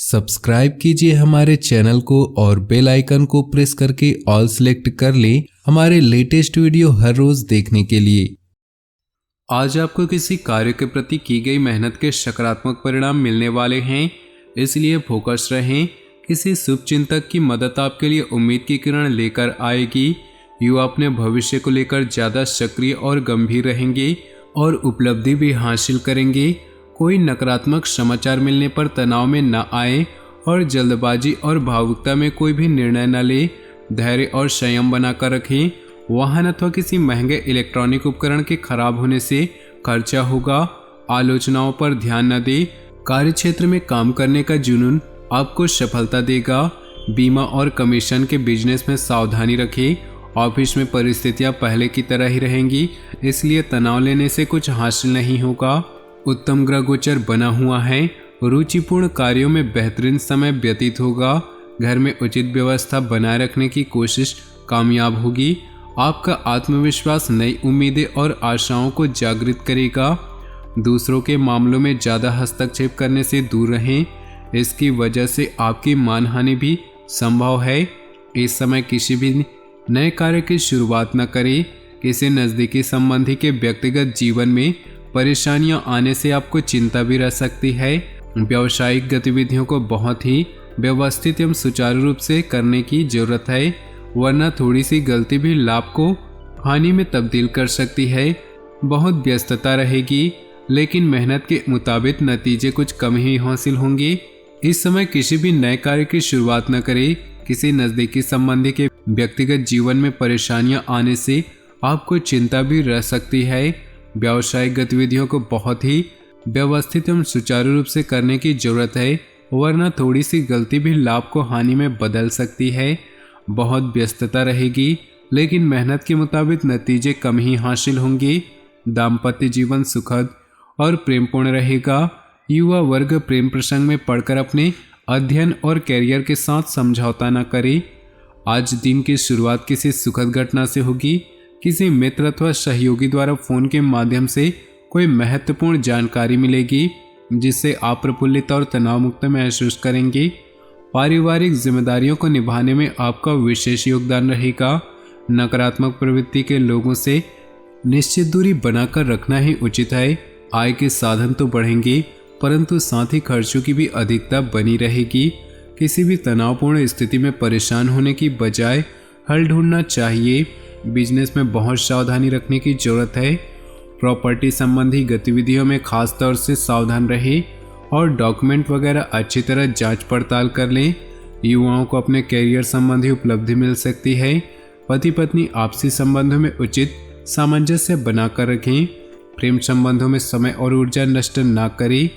Subscribe कीजिए हमारे channel को और बेल आइकन को प्रेस करके ऑल सेलेक्ट कर लें हमारे लेटेस्ट वीडियो हर रोज देखने के लिए। आज आपको किसी कार्य के प्रति की गई मेहनत के सकारात्मक परिणाम मिलने वाले हैं, इसलिए फोकस रहें। किसी शुभ चिंतक की मदद आपके लिए उम्मीद की किरण लेकर आएगी। युवा अपने भविष्य को लेकर ज़्यादा सक्रिय और गंभीर रहेंगे और उपलब्धि भी हासिल करेंगे। कोई नकारात्मक समाचार मिलने पर तनाव में न आए और जल्दबाजी और भावुकता में कोई भी निर्णय न ले। धैर्य और संयम बनाकर रखें। वाहन अथवा किसी महंगे इलेक्ट्रॉनिक उपकरण के खराब होने से खर्चा होगा। आलोचनाओं पर ध्यान न दें। कार्य क्षेत्र में काम करने का जुनून आपको सफलता देगा। बीमा और कमीशन के बिजनेस में सावधानी रखें। ऑफिस में परिस्थितियां पहले की तरह ही रहेंगी, इसलिए तनाव लेने से कुछ हासिल नहीं होगा। उत्तम ग्रह गोचर बना हुआ है। रुचिपूर्ण कार्यों में बेहतरीन समय व्यतीत होगा। घर में उचित व्यवस्था बनाए रखने की कोशिश कामयाब होगी। आपका आत्मविश्वास नई उम्मीदें और आशाओं को जागृत करेगा। दूसरों के मामलों में ज़्यादा हस्तक्षेप करने से दूर रहें, इसकी वजह से आपकी मानहानि भी संभव है। इस समय किसी भी नए कार्य की शुरुआत न करें। किसी नज़दीकी संबंधी के व्यक्तिगत जीवन में परेशानियां आने से आपको चिंता भी रह सकती है। व्यावसायिक गतिविधियों को बहुत ही व्यवस्थित एवं सुचारू रूप से करने की जरूरत है, वरना थोड़ी सी गलती भी लाभ को हानि में तब्दील कर सकती है। बहुत व्यस्तता रहेगी, लेकिन मेहनत के मुताबिक नतीजे कुछ कम ही हासिल होंगे। इस समय किसी भी नए कार्य की शुरुआत न करें। किसी नज़दीकी संबंधी के व्यक्तिगत जीवन में परेशानियां आने से आपको चिंता भी रह सकती है। व्यावसायिक गतिविधियों को बहुत ही व्यवस्थित एवं सुचारू रूप से करने की जरूरत है, वरना थोड़ी सी गलती भी लाभ को हानि में बदल सकती है। बहुत व्यस्तता रहेगी, लेकिन मेहनत के मुताबिक नतीजे कम ही हासिल होंगे। दाम्पत्य जीवन सुखद और प्रेमपूर्ण रहेगा। युवा वर्ग प्रेम प्रसंग में पढ़कर अपने अध्ययन और कैरियर के साथ समझौता न करे। आज दिन की शुरुआत किसी सुखद घटना से होगी। किसी मित्र अथवा सहयोगी द्वारा फोन के माध्यम से कोई महत्वपूर्ण जानकारी मिलेगी, जिससे आप प्रफुल्लित और तनाव मुक्त महसूस करेंगे। पारिवारिक जिम्मेदारियों को निभाने में आपका विशेष योगदान रहेगा। नकारात्मक प्रवृत्ति के लोगों से निश्चित दूरी बनाकर रखना ही उचित है। आय के साधन तो बढ़ेंगे, परंतु साथ ही खर्चों की भी अधिकता बनी रहेगी। किसी भी तनावपूर्ण स्थिति में परेशान होने की बजाय हल ढूंढना चाहिए। बिजनेस में बहुत सावधानी रखने की जरूरत है। प्रॉपर्टी संबंधी गतिविधियों में खास तौर से सावधान रहें और डॉक्यूमेंट वगैरह अच्छी तरह जांच पड़ताल कर लें। युवाओं को अपने कैरियर संबंधी उपलब्धि मिल सकती है। पति पत्नी आपसी संबंधों में उचित सामंजस्य बनाकर रखें। प्रेम संबंधों में समय और ऊर्जा नष्ट न करें।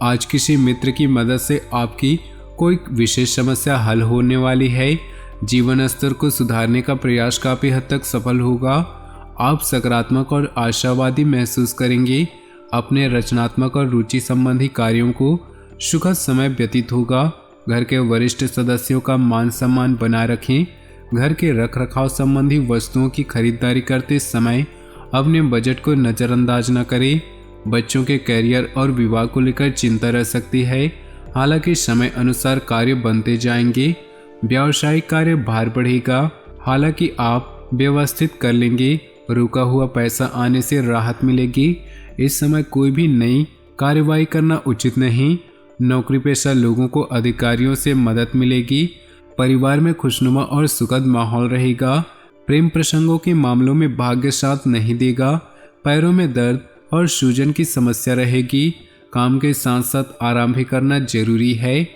आज किसी मित्र की मदद से आपकी कोई विशेष समस्या हल होने वाली है। जीवन स्तर को सुधारने का प्रयास काफ़ी हद तक सफल होगा। आप सकारात्मक और आशावादी महसूस करेंगे। अपने रचनात्मक और रुचि संबंधी कार्यों को सुखद समय व्यतीत होगा। घर के वरिष्ठ सदस्यों का मान सम्मान बनाए रखें। घर के रखरखाव संबंधी वस्तुओं की खरीदारी करते समय अपने बजट को नज़रअंदाज न करें। बच्चों के कैरियर और विवाह को लेकर चिंता रह सकती है, हालांकि समय अनुसार कार्य बनते जाएंगे। व्यावसायिक कार्य भार बढ़ेगा, हालांकि आप व्यवस्थित कर लेंगे। रुका हुआ पैसा आने से राहत मिलेगी। इस समय कोई भी नई कार्रवाई करना उचित नहीं। नौकरी पेशा लोगों को अधिकारियों से मदद मिलेगी। परिवार में खुशनुमा और सुखद माहौल रहेगा। प्रेम प्रसंगों के मामलों में भाग्य साथ नहीं देगा। पैरों में दर्द और सूजन की समस्या रहेगी। काम के साथ साथ आराम भी करना जरूरी है।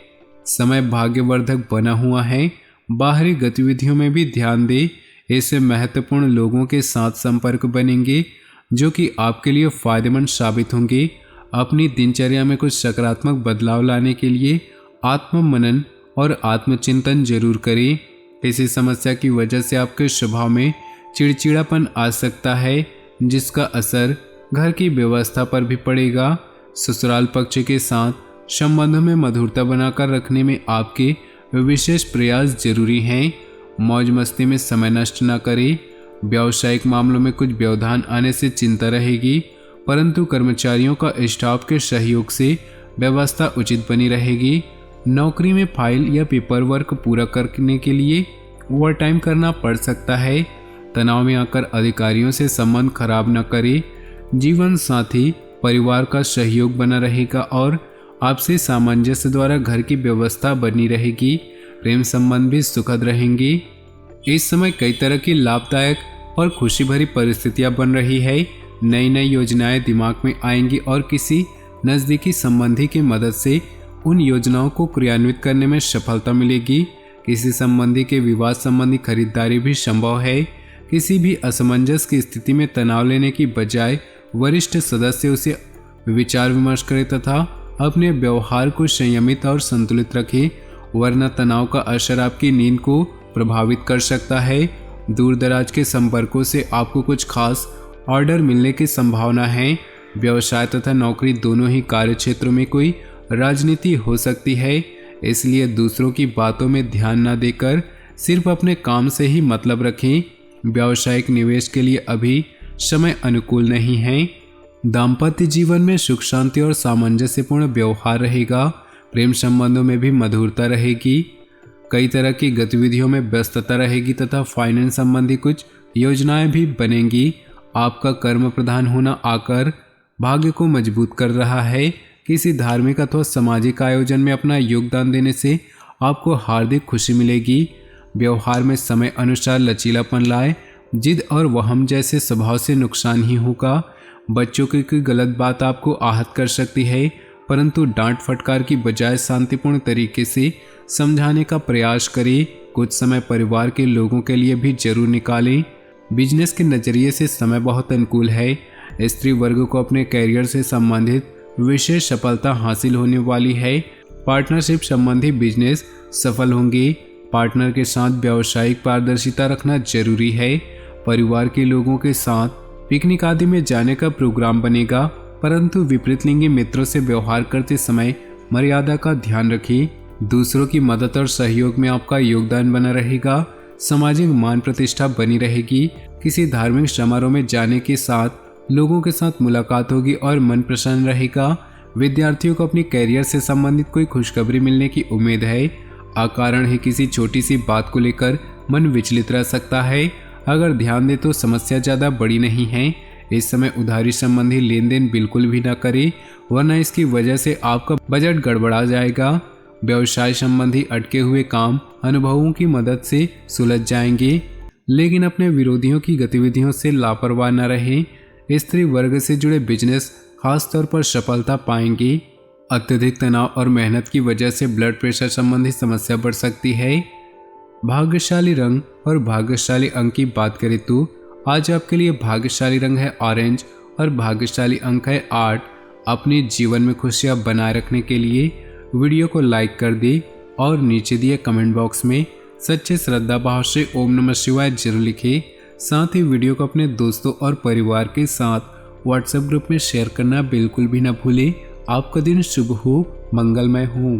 समय भाग्यवर्धक बना हुआ है। बाहरी गतिविधियों में भी ध्यान दें। इससे महत्वपूर्ण लोगों के साथ संपर्क बनेंगे, जो कि आपके लिए फायदेमंद साबित होंगे। अपनी दिनचर्या में कुछ सकारात्मक बदलाव लाने के लिए आत्म मनन और आत्मचिंतन जरूर करें। किसी समस्या की वजह से आपके स्वभाव में चिड़चिड़ापन आ सकता है, जिसका असर घर की व्यवस्था पर भी पड़ेगा। ससुराल पक्ष के साथ संबंधों में मधुरता बनाकर रखने में आपके विशेष प्रयास जरूरी हैं। मौज मस्ती में समय नष्ट न करें। व्यावसायिक मामलों में कुछ व्यवधान आने से चिंता रहेगी, परंतु कर्मचारियों का स्टाफ के सहयोग से व्यवस्था उचित बनी रहेगी। नौकरी में फाइल या पेपर वर्क पूरा करने के लिए ओवर टाइम करना पड़ सकता है। तनाव में आकर अधिकारियों से संबंध खराब न करें। जीवन साथी परिवार का सहयोग बना रहेगा और आपसी सामंजस्य द्वारा घर की व्यवस्था बनी रहेगी। प्रेम संबंध भी सुखद रहेंगे। इस समय कई तरह की लाभदायक और खुशी भरी परिस्थितियां बन रही है। नई नई योजनाएं दिमाग में आएंगी और किसी नज़दीकी संबंधी की मदद से उन योजनाओं को क्रियान्वित करने में सफलता मिलेगी। किसी संबंधी के विवाद संबंधी खरीदारी भी संभव है। किसी भी असमंजस की स्थिति में तनाव लेने की बजाय वरिष्ठ सदस्य उसे विचार विमर्श करें तथा अपने व्यवहार को संयमित और संतुलित रखें, वरना तनाव का असर आपकी नींद को प्रभावित कर सकता है। दूर दराज के संपर्कों से आपको कुछ खास ऑर्डर मिलने की संभावना है। व्यवसाय तथा नौकरी दोनों ही कार्य क्षेत्रों में कोई राजनीति हो सकती है, इसलिए दूसरों की बातों में ध्यान न देकर सिर्फ अपने काम से ही मतलब रखें। व्यावसायिक निवेश के लिए अभी समय अनुकूल नहीं है। दाम्पत्य जीवन में सुख शांति और सामंजस्यपूर्ण व्यवहार रहेगा। प्रेम संबंधों में भी मधुरता रहेगी। कई तरह की गतिविधियों में व्यस्तता रहेगी तथा फाइनेंस संबंधी कुछ योजनाएं भी बनेंगी। आपका कर्म प्रधान होना आकर भाग्य को मजबूत कर रहा है। किसी धार्मिक अथवा सामाजिक आयोजन में अपना योगदान देने से आपको हार्दिक खुशी मिलेगी। व्यवहार में समय अनुसार लचीलापन लाए। जिद और वहम जैसे स्वभाव से नुकसान ही होगा। बच्चों की कोई गलत बात आपको आहत कर सकती है, परंतु डांट फटकार की बजाय शांतिपूर्ण तरीके से समझाने का प्रयास करें। कुछ समय परिवार के लोगों के लिए भी जरूर निकालें। बिजनेस के नज़रिए से समय बहुत अनुकूल है। स्त्री वर्ग को अपने कैरियर से संबंधित विशेष सफलता हासिल होने वाली है। पार्टनरशिप संबंधी बिजनेस सफल होंगे। पार्टनर के साथ व्यावसायिक पारदर्शिता रखना जरूरी है। परिवार के लोगों के साथ पिकनिक आदि में जाने का प्रोग्राम बनेगा, परंतु विपरीत लिंगी मित्रों से व्यवहार करते समय मर्यादा का ध्यान रखें। दूसरों की मदद और सहयोग में आपका योगदान बना रहेगा। सामाजिक मान प्रतिष्ठा बनी रहेगी। किसी धार्मिक समारोह में जाने के साथ लोगों के साथ मुलाकात होगी और मन प्रसन्न रहेगा। विद्यार्थियों को अपनी कैरियर से संबंधित कोई खुशखबरी मिलने की उम्मीद है। अकारण ही किसी छोटी सी बात को लेकर मन विचलित रह सकता है। अगर ध्यान दे तो समस्या ज़्यादा बड़ी नहीं है। इस समय उधारी संबंधी लेन देन बिल्कुल भी ना करें, वरना इसकी वजह से आपका बजट गड़बड़ा जाएगा। व्यवसाय संबंधी अटके हुए काम अनुभवों की मदद से सुलझ जाएंगे, लेकिन अपने विरोधियों की गतिविधियों से लापरवाह न रहें। स्त्री वर्ग से जुड़े बिजनेस खासतौर पर सफलता पाएंगे। अत्यधिक तनाव और मेहनत की वजह से ब्लड प्रेशर संबंधी समस्या बढ़ सकती है। भाग्यशाली रंग और भाग्यशाली अंक की बात करें तो आज आपके लिए भाग्यशाली रंग है ऑरेंज और भाग्यशाली अंक है 8। अपने जीवन में खुशियां बनाए रखने के लिए वीडियो को लाइक कर दे और नीचे दिए कमेंट बॉक्स में सच्चे श्रद्धा भाव से ओम नमः शिवाय जरूर लिखें। साथ ही वीडियो को अपने दोस्तों और परिवार के साथ व्हाट्सएप ग्रुप में शेयर करना बिल्कुल भी न भूलें। आपका दिन शुभ हो, मंगलमय हो।